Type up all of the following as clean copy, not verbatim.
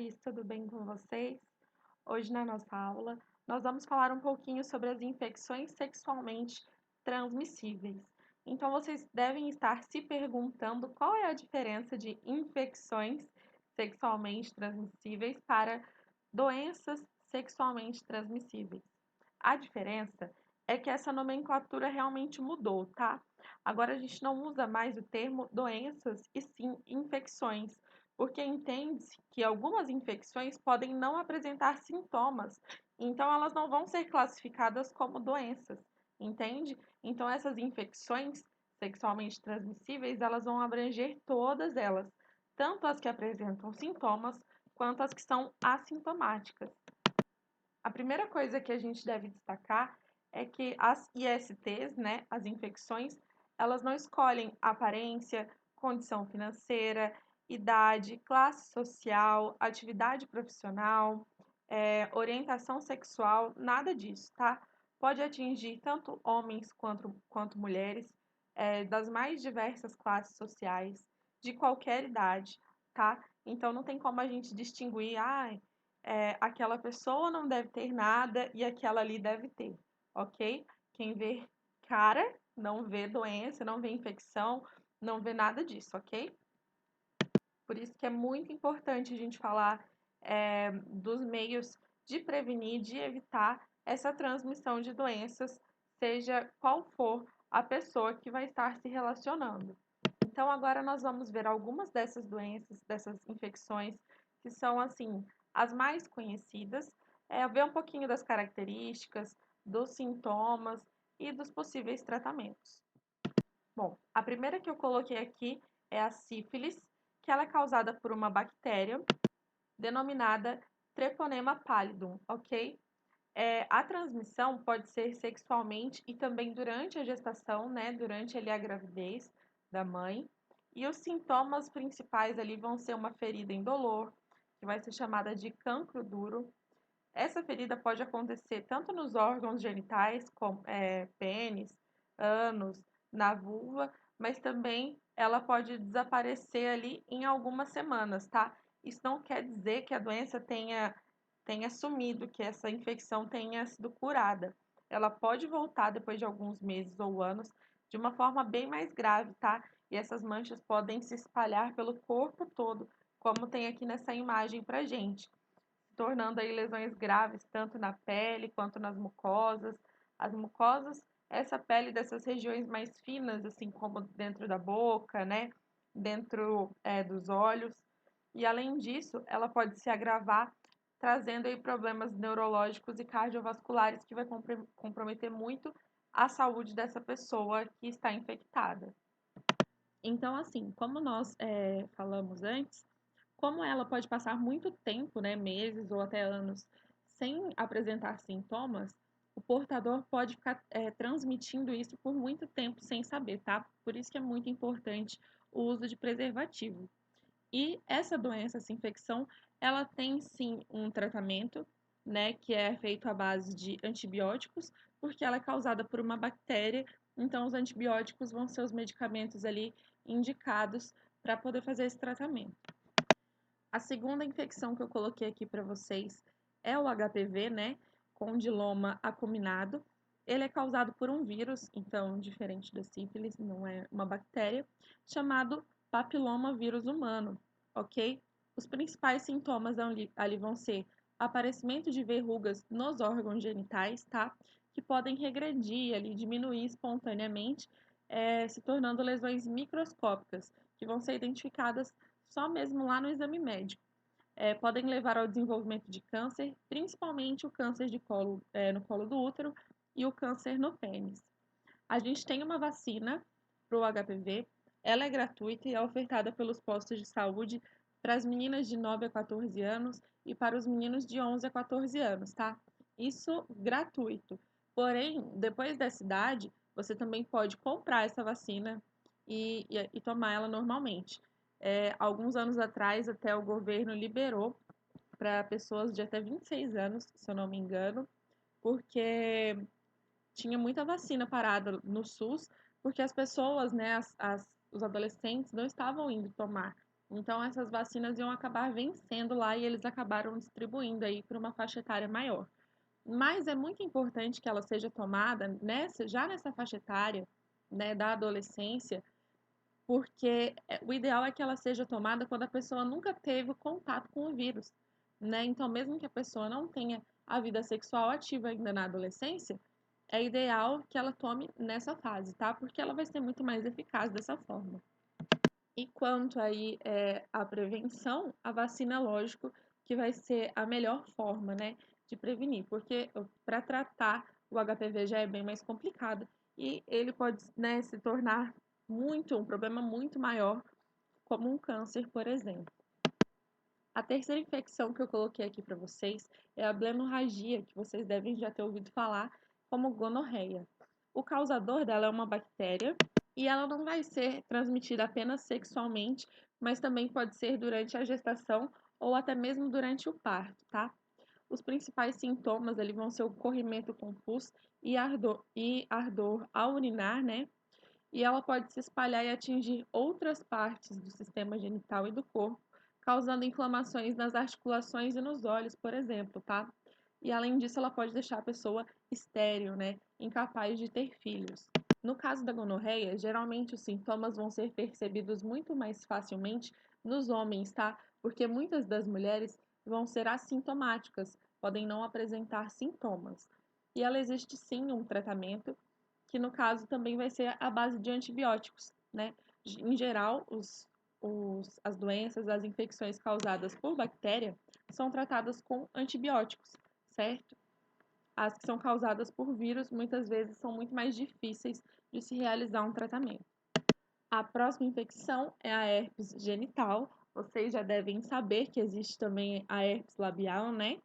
Clarice, tudo bem com vocês? Hoje na nossa aula nós vamos falar um pouquinho sobre as infecções sexualmente transmissíveis. Então vocês devem estar se perguntando qual é a diferença de infecções sexualmente transmissíveis para doenças sexualmente transmissíveis. A diferença é que essa nomenclatura realmente mudou, tá? Agora a gente não usa mais o termo doenças e sim infecções, porque entende-se que algumas infecções podem não apresentar sintomas, então elas não vão ser classificadas como doenças, entende? Então essas infecções sexualmente transmissíveis, elas vão abranger todas elas, tanto as que apresentam sintomas quanto as que são assintomáticas. A primeira coisa que a gente deve destacar é que as ISTs, né, as infecções, elas não escolhem aparência, condição financeira, idade, classe social, atividade profissional, orientação sexual, nada disso, tá? Pode atingir tanto homens quanto mulheres, das mais diversas classes sociais, de qualquer idade, tá? Então não tem como a gente distinguir, aquela pessoa não deve ter nada e aquela ali deve ter, ok? Quem vê cara não vê doença, não vê infecção, não vê nada disso, ok? Por isso que é muito importante a gente falar dos meios de prevenir, de evitar essa transmissão de doenças, seja qual for a pessoa que vai estar se relacionando. Então, agora nós vamos ver algumas dessas doenças, dessas infecções, que são, assim, as mais conhecidas, ver um pouquinho das características, dos sintomas e dos possíveis tratamentos. Bom, a primeira que eu coloquei aqui é a sífilis, que ela é causada por uma bactéria denominada Treponema pallidum, ok? A transmissão pode ser sexualmente e também durante a gestação, né, durante ali a gravidez da mãe. E os sintomas principais ali vão ser uma ferida indolor, que vai ser chamada de cancro duro. Essa ferida pode acontecer tanto nos órgãos genitais, como pênis, ânus, na vulva, mas também ela pode desaparecer ali em algumas semanas, tá? Isso não quer dizer que a doença tenha sumido, que essa infecção tenha sido curada. Ela pode voltar depois de alguns meses ou anos de uma forma bem mais grave, tá? E essas manchas podem se espalhar pelo corpo todo, como tem aqui nessa imagem pra gente, tornando aí lesões graves tanto na pele quanto nas mucosas. As mucosas, essa pele dessas regiões mais finas, assim como dentro da boca, né? Dentro dos olhos. E além disso, ela pode se agravar, trazendo aí problemas neurológicos e cardiovasculares que vai comprometer muito a saúde dessa pessoa que está infectada. Então, assim, como nós falamos antes, como ela pode passar muito tempo, né, meses ou até anos, sem apresentar sintomas, o portador pode ficar transmitindo isso por muito tempo sem saber, tá? Por isso que é muito importante o uso de preservativo. E essa doença, essa infecção, ela tem sim um tratamento, né, que é feito à base de antibióticos, porque ela é causada por uma bactéria, então os antibióticos vão ser os medicamentos ali indicados para poder fazer esse tratamento. A segunda infecção que eu coloquei aqui para vocês é o HPV, né, condiloma acuminado. Ele é causado por um vírus, então, diferente da sífilis, não é uma bactéria, chamado papiloma vírus humano, ok? Os principais sintomas ali vão ser aparecimento de verrugas nos órgãos genitais, tá? Que podem regredir ali, diminuir espontaneamente, se tornando lesões microscópicas, que vão ser identificadas só mesmo lá no exame médico. Podem levar ao desenvolvimento de câncer, principalmente o câncer de colo, no colo do útero e o câncer no pênis. A gente tem uma vacina para o HPV, ela é gratuita e é ofertada pelos postos de saúde para as meninas de 9 a 14 anos e para os meninos de 11 a 14 anos, tá? Isso gratuito. Porém, depois dessa idade, você também pode comprar essa vacina e tomar ela normalmente. Alguns anos atrás, até o governo liberou para pessoas de até 26 anos, se eu não me engano, porque tinha muita vacina parada no SUS, porque as pessoas, né, os adolescentes não estavam indo tomar. Então, essas vacinas iam acabar vencendo lá e eles acabaram distribuindo aí para uma faixa etária maior. Mas é muito importante que ela seja tomada já nessa faixa etária, né, da adolescência, porque o ideal é que ela seja tomada quando a pessoa nunca teve contato com o vírus, né? Então, mesmo que a pessoa não tenha a vida sexual ativa ainda na adolescência, é ideal que ela tome nessa fase, tá? Porque ela vai ser muito mais eficaz dessa forma. E quanto aí à prevenção, a vacina, lógico, que vai ser a melhor forma, né, de prevenir, porque para tratar o HPV já é bem mais complicado e ele pode, né, se tornar um problema muito maior, como um câncer, por exemplo. A terceira infecção que eu coloquei aqui para vocês é a blenorragia, que vocês devem já ter ouvido falar como gonorreia. O causador dela é uma bactéria e ela não vai ser transmitida apenas sexualmente, mas também pode ser durante a gestação ou até mesmo durante o parto, tá? Os principais sintomas ali vão ser o corrimento com pus e ardor ao urinar, né? E ela pode se espalhar e atingir outras partes do sistema genital e do corpo, causando inflamações nas articulações e nos olhos, por exemplo, tá? E além disso, ela pode deixar a pessoa estéril, né? Incapaz de ter filhos. No caso da gonorreia, geralmente os sintomas vão ser percebidos muito mais facilmente nos homens, tá? Porque muitas das mulheres vão ser assintomáticas, podem não apresentar sintomas. E ela existe sim um tratamento que no caso também vai ser a base de antibióticos, né? Em geral, as doenças, as infecções causadas por bactéria são tratadas com antibióticos, certo? As que são causadas por vírus muitas vezes são muito mais difíceis de se realizar um tratamento. A próxima infecção é a herpes genital. Vocês já devem saber que existe também a herpes labial, né?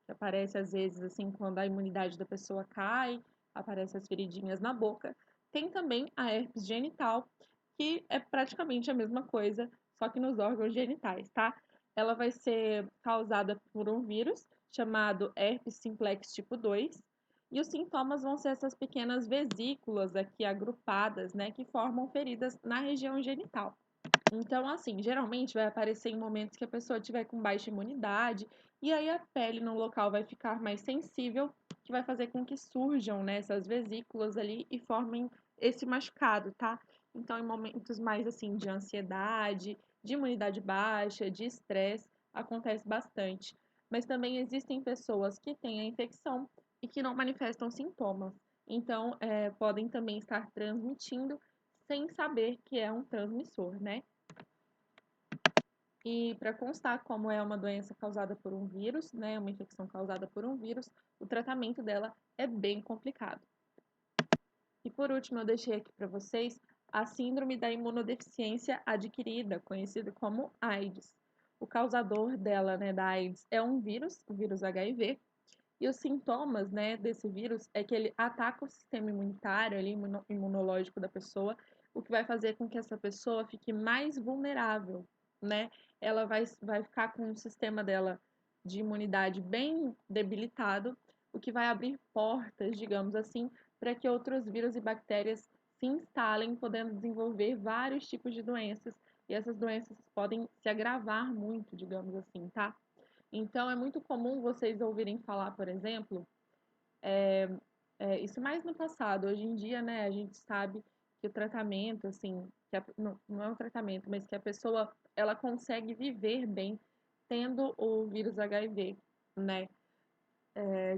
Que aparece às vezes assim quando a imunidade da pessoa cai, aparecem as feridinhas na boca. Tem também a herpes genital, que é praticamente a mesma coisa, só que nos órgãos genitais, tá? Ela vai ser causada por um vírus chamado herpes simplex tipo 2, e os sintomas vão ser essas pequenas vesículas aqui agrupadas, né, que formam feridas na região genital. Então, assim, geralmente vai aparecer em momentos que a pessoa tiver com baixa imunidade, e aí a pele no local vai ficar mais sensível, que vai fazer com que surjam, né, essas vesículas ali e formem esse machucado, tá? Então, em momentos mais assim de ansiedade, de imunidade baixa, de estresse, acontece bastante. Mas também existem pessoas que têm a infecção e que não manifestam sintomas. Então, podem também estar transmitindo sem saber que é um transmissor, né? E para constar como é uma doença causada por um vírus, né, uma infecção causada por um vírus, o tratamento dela é bem complicado. E por último, eu deixei aqui para vocês a síndrome da imunodeficiência adquirida, conhecida como AIDS. O causador dela, né, da AIDS, é um vírus, o vírus HIV, e os sintomas, né, desse vírus é que ele ataca o sistema imunitário, ali, imunológico da pessoa, o que vai fazer com que essa pessoa fique mais vulnerável, né? Ela vai ficar com o sistema dela de imunidade bem debilitado, o que vai abrir portas, digamos assim, para que outros vírus e bactérias se instalem, podendo desenvolver vários tipos de doenças, e essas doenças podem se agravar muito, digamos assim, tá? Então, é muito comum vocês ouvirem falar, por exemplo, isso mais no passado. Hoje em dia, né, a gente sabe que o tratamento, assim, não é um tratamento, mas que a pessoa, ela consegue viver bem tendo o vírus HIV, né,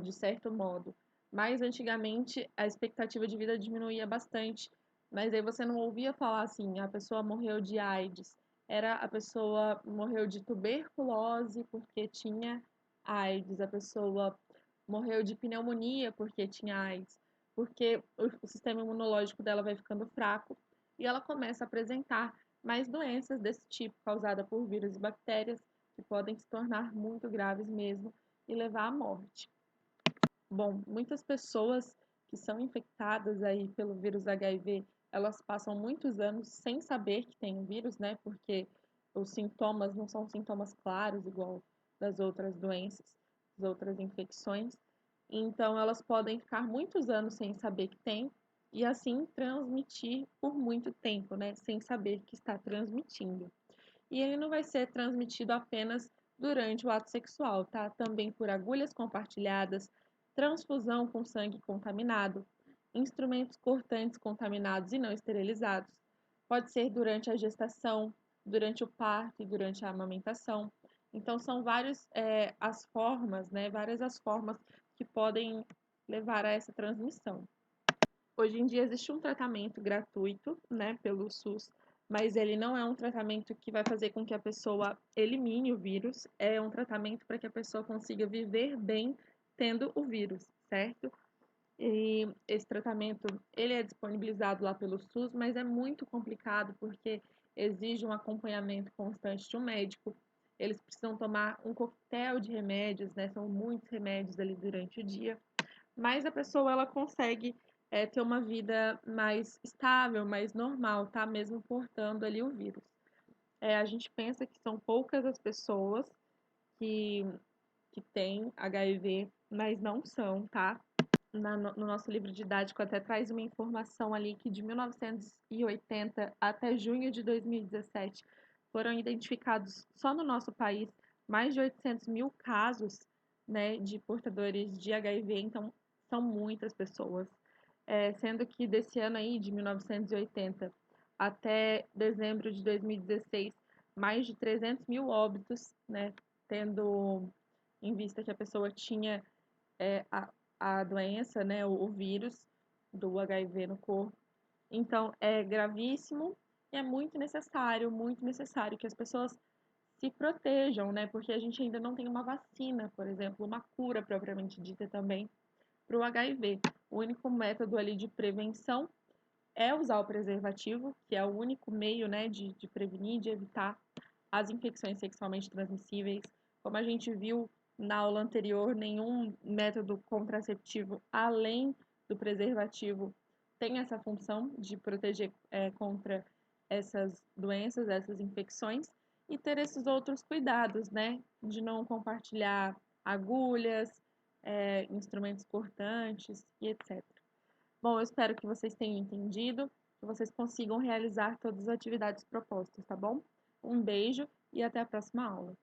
de certo modo. Mas antigamente a expectativa de vida diminuía bastante, mas aí você não ouvia falar assim, a pessoa morreu de AIDS. Era a pessoa morreu de tuberculose porque tinha AIDS, a pessoa morreu de pneumonia porque tinha AIDS, porque o sistema imunológico dela vai ficando fraco e ela começa a apresentar mais doenças desse tipo, causada por vírus e bactérias, que podem se tornar muito graves mesmo e levar à morte. Bom, muitas pessoas que são infectadas aí pelo vírus HIV, elas passam muitos anos sem saber que tem o vírus, né? Porque os sintomas não são sintomas claros, igual das outras doenças, das outras infecções. Então, elas podem ficar muitos anos sem saber que tem e assim transmitir por muito tempo, né? Sem saber que está transmitindo. E ele não vai ser transmitido apenas durante o ato sexual, tá? Também por agulhas compartilhadas, transfusão com sangue contaminado, instrumentos cortantes contaminados e não esterilizados. Pode ser durante a gestação, durante o parto e durante a amamentação. Então, são várias as formas, né? Várias as formas que podem levar a essa transmissão. Hoje em dia existe um tratamento gratuito, né, pelo SUS, mas ele não é um tratamento que vai fazer com que a pessoa elimine o vírus, é um tratamento para que a pessoa consiga viver bem tendo o vírus, certo? E esse tratamento, ele é disponibilizado lá pelo SUS, mas é muito complicado porque exige um acompanhamento constante de um médico. Eles precisam tomar um coquetel de remédios, né? São muitos remédios ali durante o dia, mas a pessoa ela consegue ter uma vida mais estável, mais normal, tá? Mesmo portando ali o vírus. A gente pensa que são poucas as pessoas que, que têm HIV, mas não são, tá? No nosso livro didático até traz uma informação ali que de 1980 até junho de 2017 foram identificados só no nosso país mais de 800 mil casos, né, de portadores de HIV, então são muitas pessoas. Sendo que desse ano aí, de 1980 até dezembro de 2016, mais de 300 mil óbitos, né, tendo em vista que a pessoa tinha é, a, a doença, né, o vírus do HIV no corpo. Então, é gravíssimo e é muito necessário que as pessoas se protejam, né, porque a gente ainda não tem uma vacina, por exemplo, uma cura propriamente dita também para o HIV. O único método ali de prevenção é usar o preservativo, que é o único meio, né, de prevenir, de evitar as infecções sexualmente transmissíveis. Como a gente viu na aula anterior, nenhum método contraceptivo além do preservativo tem essa função de proteger contra essas doenças, essas infecções, e ter esses outros cuidados, né? De não compartilhar agulhas, instrumentos cortantes e etc. Bom, eu espero que vocês tenham entendido, que vocês consigam realizar todas as atividades propostas, tá bom? Um beijo e até a próxima aula.